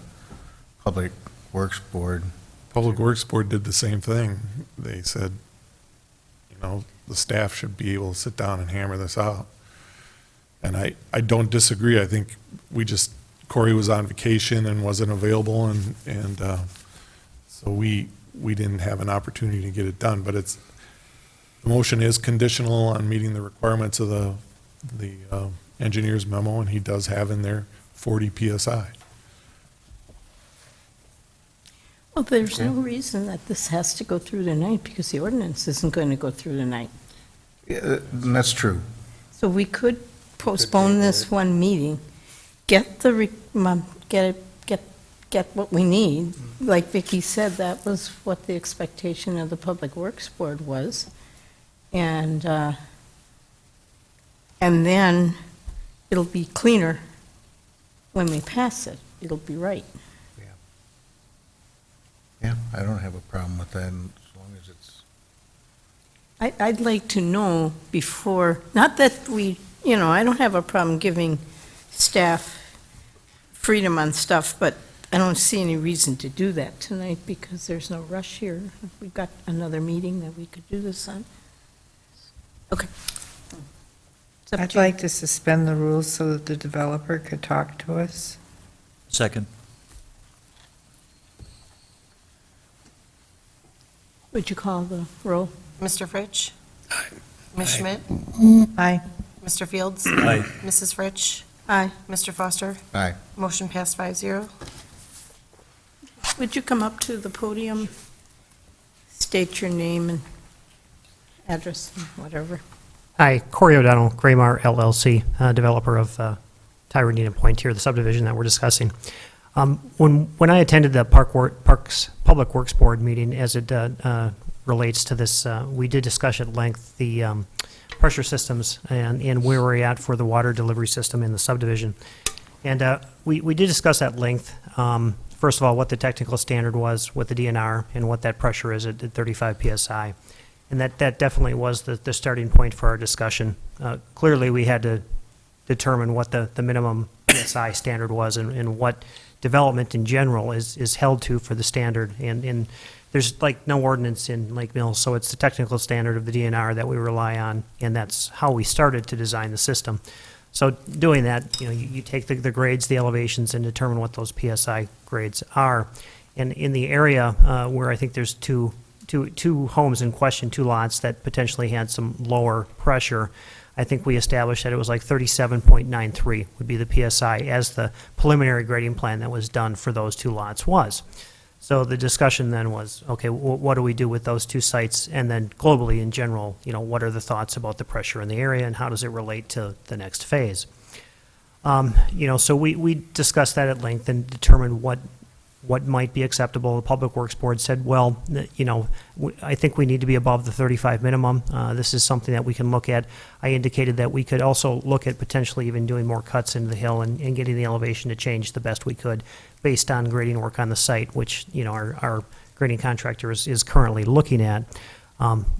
Public Works Board? Public Works Board did the same thing. They said, you know, the staff should be able to sit down and hammer this out. And I don't disagree. I think Corey was on vacation and wasn't available, and so we didn't have an opportunity to get it done. But the motion is conditional on meeting the requirements of the engineer's memo, and he does have in there 40 PSI. Well, there's no reason that this has to go through tonight because the ordinance isn't going to go through tonight. Yeah, that's true. So we could postpone this one meeting, get what we need. Like Vicki said, that was what the expectation of the Public Works Board was. And then it'll be cleaner when we pass it. It'll be right. Yeah, I don't have a problem with that, as long as it's, I'd like to know before, not that we, I don't have a problem giving staff freedom on stuff, but I don't see any reason to do that tonight because there's no rush here. We've got another meeting that we could do this on. Okay. It's up I'd to you. like to suspend the rules so that the developer could talk to us. Second. Would you call the roll? Mr. Fritsch? Ms. Schmidt? Aye. Mr. Fields? Aye. Mrs. Fritsch? Aye. Mr. Foster? aye. Motion passed 5-0. Would you come up to the podium, state your name and address and whatever? Hi, Corey O'Donnell, Gremar LLC, developer of Tyranena Point here, the subdivision that we're discussing. When I attended the Public Works Board meeting, as it relates to this, we did discuss at length the pressure systems and where we're at for the water delivery system in the subdivision. And we did discuss at length, first of all, what the technical standard was with the DNR and what that pressure is at 35 PSI. And that definitely was the starting point for our discussion. Clearly, we had to determine what the minimum PSI standard was and what development in general is held to for the standard. And there's like no ordinance in Lake Mills, so it's the technical standard of the DNR that we rely on, and that's how we started to design the system. So doing that, you take the grades, the elevations, and determine what those PSI grades are. And in the area where I think there's two homes in question, two lots that potentially had some lower pressure, I think we established that it was like 37.93 would be the PSI as the preliminary grading plan that was done for those two lots was. So the discussion then was, okay, what do we do with those two sites? And then globally in general, what are the thoughts about the pressure in the area and how does it relate to the next phase? So we discussed that at length and determined what might be acceptable. The Public Works Board said, well, I think we need to be above the 35 minimum. This is something that we can look at. I indicated that we could also look at potentially even doing more cuts into the hill and getting the elevation to change the best we could based on grading work on the site, which, our grading contractor is currently looking at.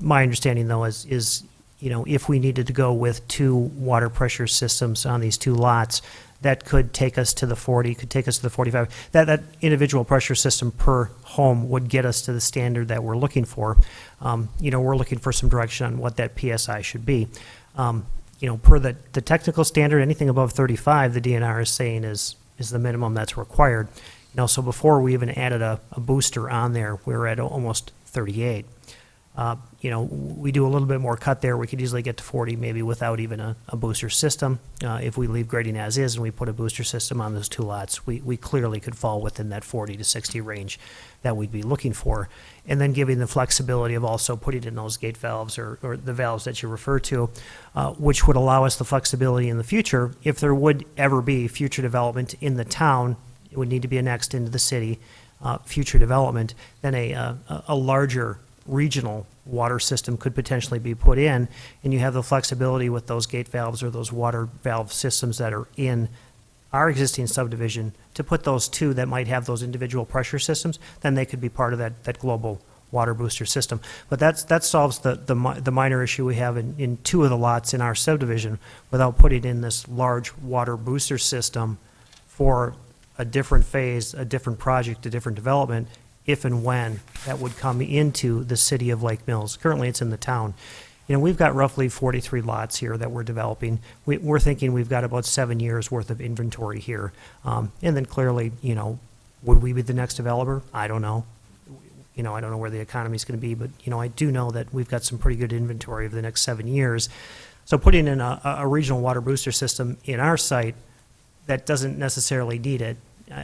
My understanding, though, is if we needed to go with 2 water pressure systems on these 2 lots, that could take us to the 40, could take us to the 45. That individual pressure system per home would get us to the standard that we're looking for. We're looking for some direction on what that PSI should be. Per the technical standard, anything above 35, the DNR is saying is the minimum that's required. So before we even added a booster on there, we were at almost 38. We do a little bit more cut there. We could easily get to 40 maybe without even a booster system. If we leave grading as is and we put a booster system on those 2 lots, we clearly could fall within that 40 to 60 range that we'd be looking for. And then giving the flexibility of also putting in those gate valves or the valves that you refer to, which would allow us the flexibility in the future. If there would ever be future development in the town, it would need to be annexed into the city, future development, then a larger regional water system could potentially be put in, and you have the flexibility with those gate valves or those water valve systems that are in our existing subdivision to put those 2 that might have those individual pressure systems, then they could be part of that global water booster system. But that solves the minor issue we have in 2 of the lots in our subdivision without putting in this large water booster system for a different phase, a different project, a different development, if and when that would come into the city of Lake Mills. Currently, it's in the town. We've got roughly 43 lots here that we're developing. We're thinking we've got about 7 years worth of inventory here. And then clearly, would we be the next developer? I don't know. I don't know where the economy's going to be, but, I do know that we've got some pretty good inventory over the next 7 years. So putting in a regional water booster system in our site that doesn't necessarily need it,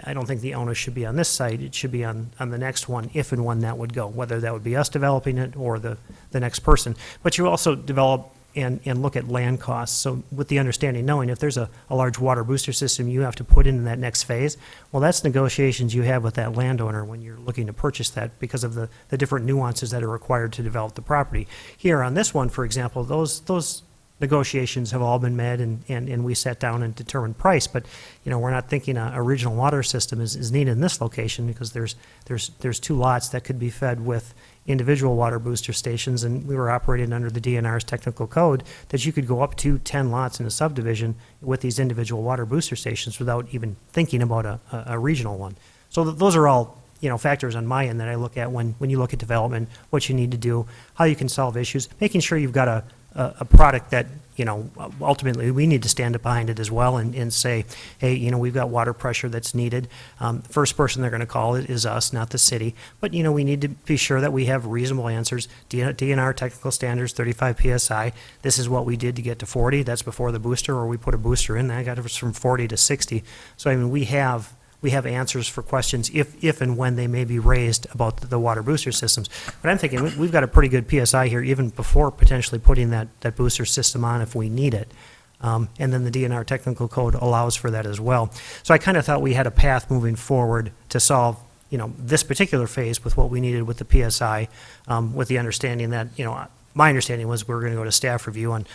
I don't think the onus should be on this site. It should be on the next one, if and when that would go, whether that would be us developing it or the next person. But you also develop and look at land costs. So with the understanding, knowing if there's a large water booster system you have to put in that next phase, well, that's negotiations you have with that landowner when you're looking to purchase that because of the different nuances that are required to develop the property. Here on this one, for example, those negotiations have all been met and we sat down and determined price, but we're not thinking a regional water system is needed in this location because there's 2 lots that could be fed with individual water booster stations, and we were operating under the DNR's technical code that you could go up to 10 lots in a subdivision with these individual water booster stations without even thinking about a regional one. So those are all factors on my end that I look at when you look at development, what you need to do, how you can solve issues, making sure you've got a product that, ultimately we need to stand up behind it as well and say, hey, we've got water pressure that's needed. First person they're going to call it is us, not the city. But, we need to be sure that we have reasonable answers. DNR technical standards, 35 PSI. This is what we did to get to 40. That's before the booster, or we put a booster in. That got us from 40 to 60. So, we have answers for questions if and when they may be raised about the water booster systems. But I'm thinking we've got a pretty good PSI here even before potentially putting that booster system on if we need it. And then the DNR technical code allows for that as well. So I kind of thought we had a path moving forward to solve this particular phase with what we needed with the PSI, with the understanding that, my understanding was we were going to go to staff review on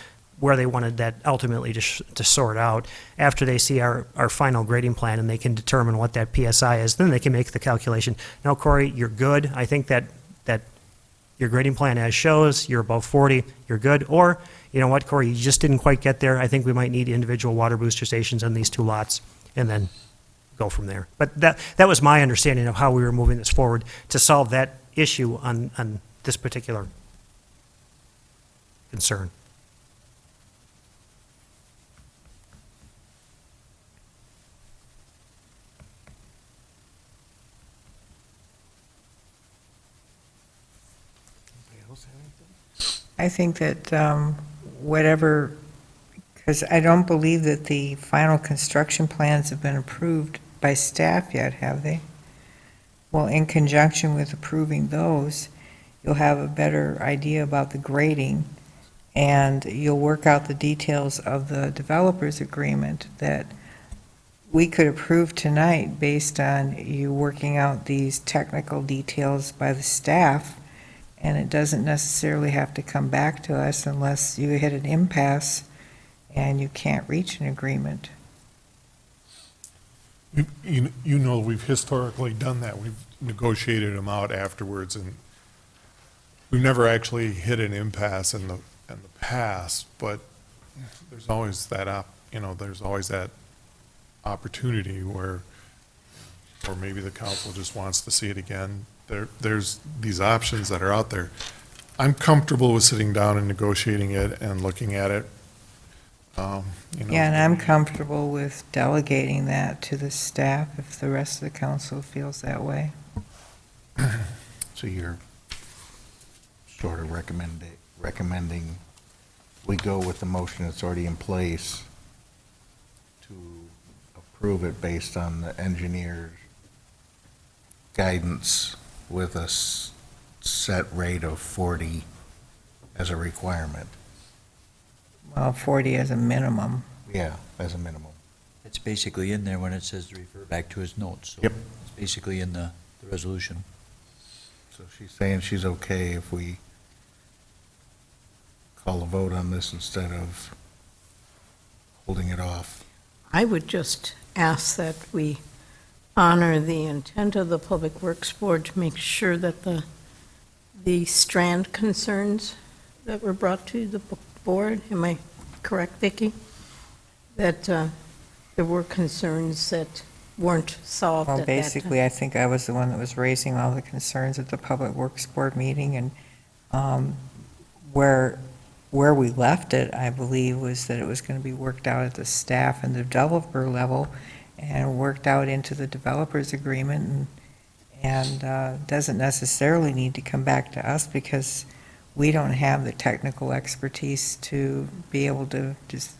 where they wanted that ultimately to sort out. After they see our final grading plan and they can determine what that PSI is, then they can make the calculation. Now, Corey, you're good. I think that your grading plan as shows, you're above 40, you're good. Or, you know what, Corey, you just didn't quite get there. I think we might need individual water booster stations on these 2 lots, and then go from there. But that was my understanding of how we were moving this forward to solve that issue on this particular concern. I think that whatever, because I don't believe that the final construction plans have been approved by staff yet, have they? Well, in conjunction with approving those, you'll have a better idea about the grading, and you'll work out the details of the developer's agreement that we could approve tonight based on you working out these technical details by the staff, and it doesn't necessarily have to come back to us unless you hit an impasse and you can't reach an agreement. You know, we've historically done that. We've negotiated them out afterwards, and we've never actually hit an impasse in the past, but there's always that there's always that opportunity where, or maybe the council just wants to see it again. There's these options that are out there. I'm comfortable with sitting down and negotiating it and looking at it. Yeah, and I'm comfortable with delegating that to the staff if the rest of the council feels that way. So you're sort of recommending we go with the motion that's already in place to approve it based on the engineer's guidance with a set rate of 40 as a requirement. Well, 40 as a minimum. Yeah, as a minimum. It's basically in there when it says to refer back to his notes. So Yep. It's basically in the resolution. So she's saying she's okay if we call a vote on this instead of holding it off. I would just ask that we honor the intent of the Public Works Board to make sure that the strand concerns that were brought to the board, am I correct, Vicki? That there were concerns that weren't solved Well, at that time. basically, I think I was the one that was raising all the concerns at the Public Works Board meeting, and where we left it, I believe, was that it was going to be worked out at the staff and developer level, and worked out into the developer's agreement, and doesn't necessarily need to come back to us, because we don't have the technical expertise to be able to just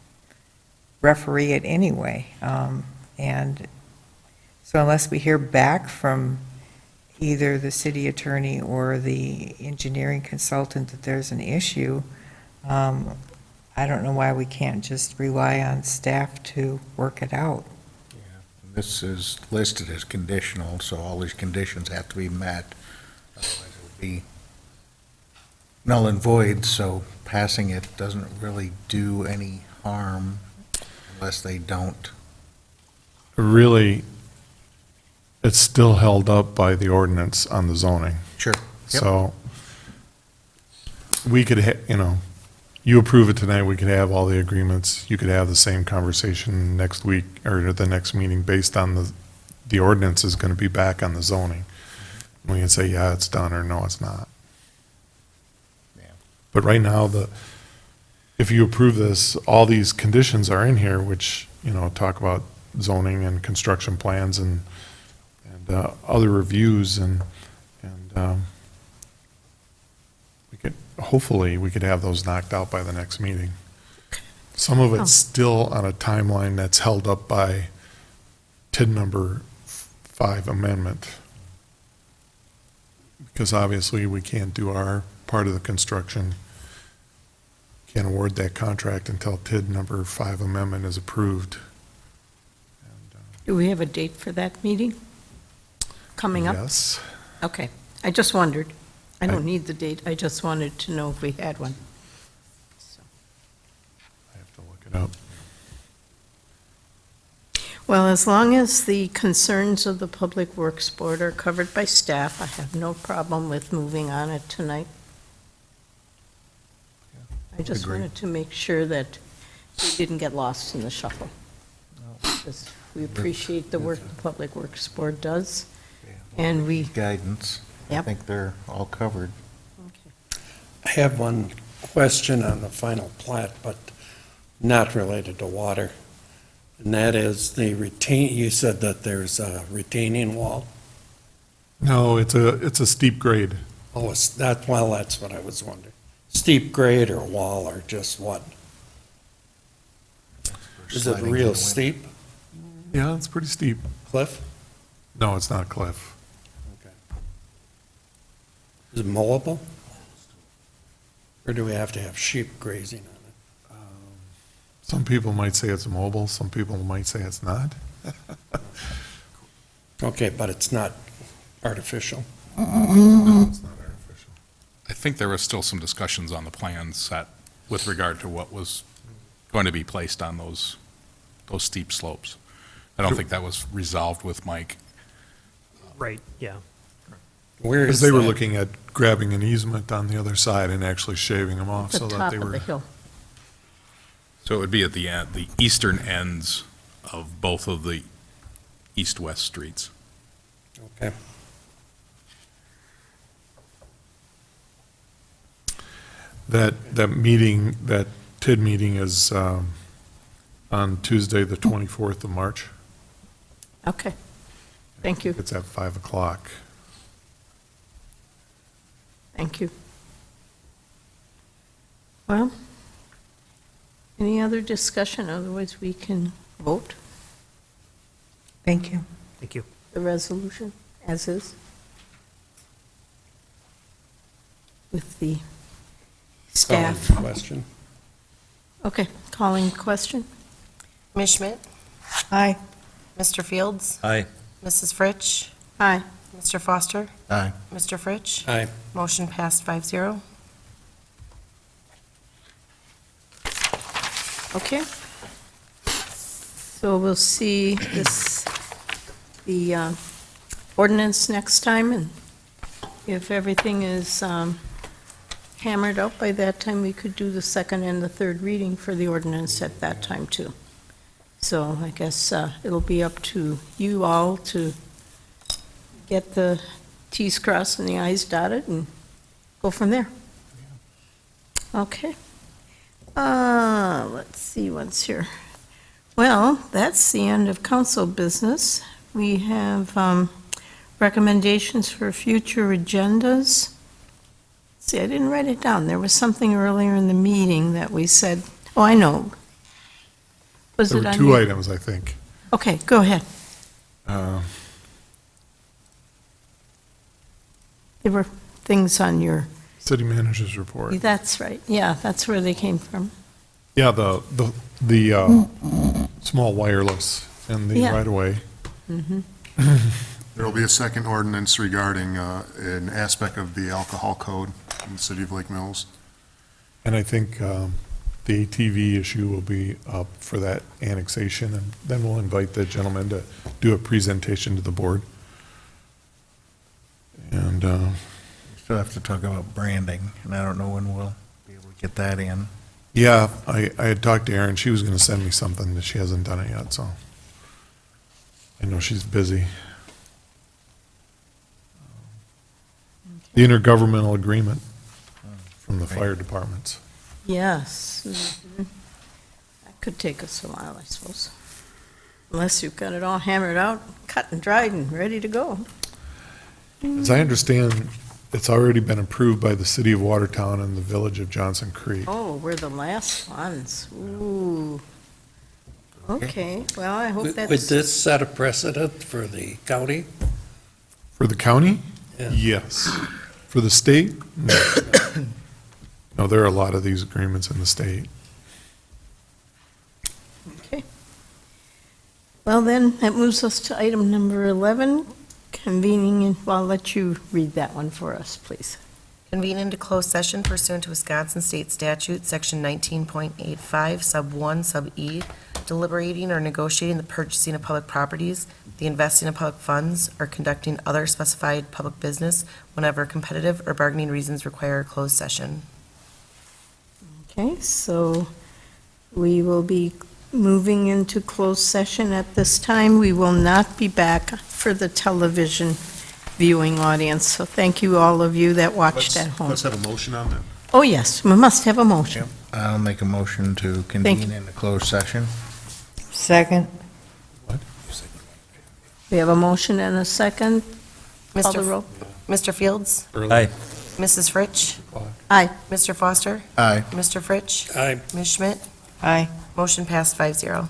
referee it anyway. And so unless we hear back from either the city attorney or the engineering consultant that there's an issue, I don't know why we can't just rely on staff to work it out. This is listed as conditional, so all these conditions have to be met. Otherwise it would be null and void, so passing it doesn't really do any harm unless they don't. Really, it's still held up by the ordinance on the zoning. Sure. Yep. So we could, you approve it tonight, we could have all the agreements. You could have the same conversation next week or the next meeting based on the ordinance is going to be back on the zoning. We can say, yeah, it's done, or no, it's not. Yeah. But right now, if you approve this, all these conditions are in here, which, talk about zoning and construction plans and other reviews, and hopefully we could have those knocked out by the next meeting. Some of it's still on a timeline that's held up by TID number 5 amendment. Because obviously we can't do our part of the construction, can't award that contract until TID number 5 amendment is approved. Do we have a date for that meeting coming up? Yes. Okay, I just wondered. I don't need the date, I just wanted to know if we had one. So. I have to look it up. Well, as long as the concerns of the Public Works Board are covered by staff, I have no problem with moving on it tonight. I just Agreed. wanted to make sure that we didn't get lost in the shuffle. Because we appreciate the work the Public Works Board does, and we, Guidance. I Yep. think they're all covered. I have one question on the final plat, but not related to water. And that is you said that there's a retaining wall. No, it's a steep grade. Oh, that's what I was wondering. Steep grade or wall or just what? Is it Sliding in the real wind. steep, Yeah, it's pretty steep. cliff? No, it's not a cliff. Okay. Is it mowable? Or do we have to have sheep grazing on it? Some people might say it's mobile, some people might say it's not. Okay, but it's not artificial. No, it's not artificial. I think there was still some discussions on the plan set with regard to what was going to be placed on those steep slopes. I don't think that was resolved with Mike. Right, yeah. Where Because is they were that? looking at grabbing an easement on the other side and actually shaving them off The so that top they of the were. hill. So it would be at the end, the eastern ends of both of the east-west streets. Okay. That meeting, that TID meeting is on Tuesday, the 24th of March. Okay. Thank you. It's at 5 o'clock. Thank you. Well, any other discussion? Otherwise, we can vote Thank you. Thank you. the resolution as is with the staff. Calling question. Okay, calling question? Ms. Schmidt? Aye. Mr. Fields? Aye. Mrs. Fritsch? Aye. Mr. Foster? Aye. Mr. Fritsch? Aye. Motion passed 5-0. Okay. So we'll see the ordinance next time, and if everything is hammered out by that time, we could do the second and the third reading for the ordinance at that time, too. So I guess it'll be up to you all to get the Ts crossed and the Is dotted and go from there. Okay. Let's see what's here. Well, that's the end of council business. We have recommendations for future agendas. See, I didn't write it down. There was something earlier in the meeting that we said, oh, I know. Was There it were on 2 your- items, I think. Okay, go ahead. There were things on your, City manager's report. that's right. Yeah, that's where they came from. Yeah, the small wireless and the Yeah. right-of-way. There will be a second ordinance regarding an aspect of the alcohol code in the city of Lake Mills. And I think the ATV issue will be up for that annexation, and then we'll invite the gentleman to do a presentation to the board. And Still have to talk about branding, and I don't know when we'll be able to get that in. yeah, I had talked to Erin. She was going to send me something, that she hasn't done it yet, so I know she's busy. The intergovernmental agreement from the fire departments. Yes. That could take us a while, I suppose. Unless you've got it all hammered out, cut and dried and ready to go. As I understand, it's already been approved by the city of Watertown and the village of Johnson Creek. Oh, we're the last ones. Ooh. Okay, well, I hope Would that's, this set a precedent for the county? For the county? Yeah. Yes. For the state? No. No, there are a lot of these agreements in the state. okay. Well, then, that moves us to item number 11, convening, and well, I'll let you read that one for us, please. Convene into closed session pursuant to Wisconsin State Statute, Section 19.85, Sub 1, Sub E, deliberating or negotiating the purchasing of public properties, the investing of public funds, or conducting other specified public business whenever competitive or bargaining reasons require a closed session. Okay, so we will be moving into closed session at this time. We will not be back for the television viewing audience, so thank you, all of you that watched at home. Let's have a motion on that. Oh, yes, we must have a motion. Yep. I'll make a motion to convene in a closed session. Second. We have a motion and a second. Call the roll. Mr. Fields? Aye. Mrs. Fritsch? Aye. Mr. Foster? Aye. Mr. Fritsch? Aye. Ms. Schmidt? Aye. Motion passed 5-0.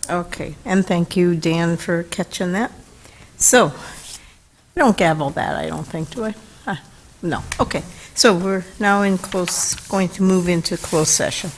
Okay, and thank you, Dan, for catching that. So, we don't gavel that, I don't think, do I? No, okay. So we're now going to move into closed session.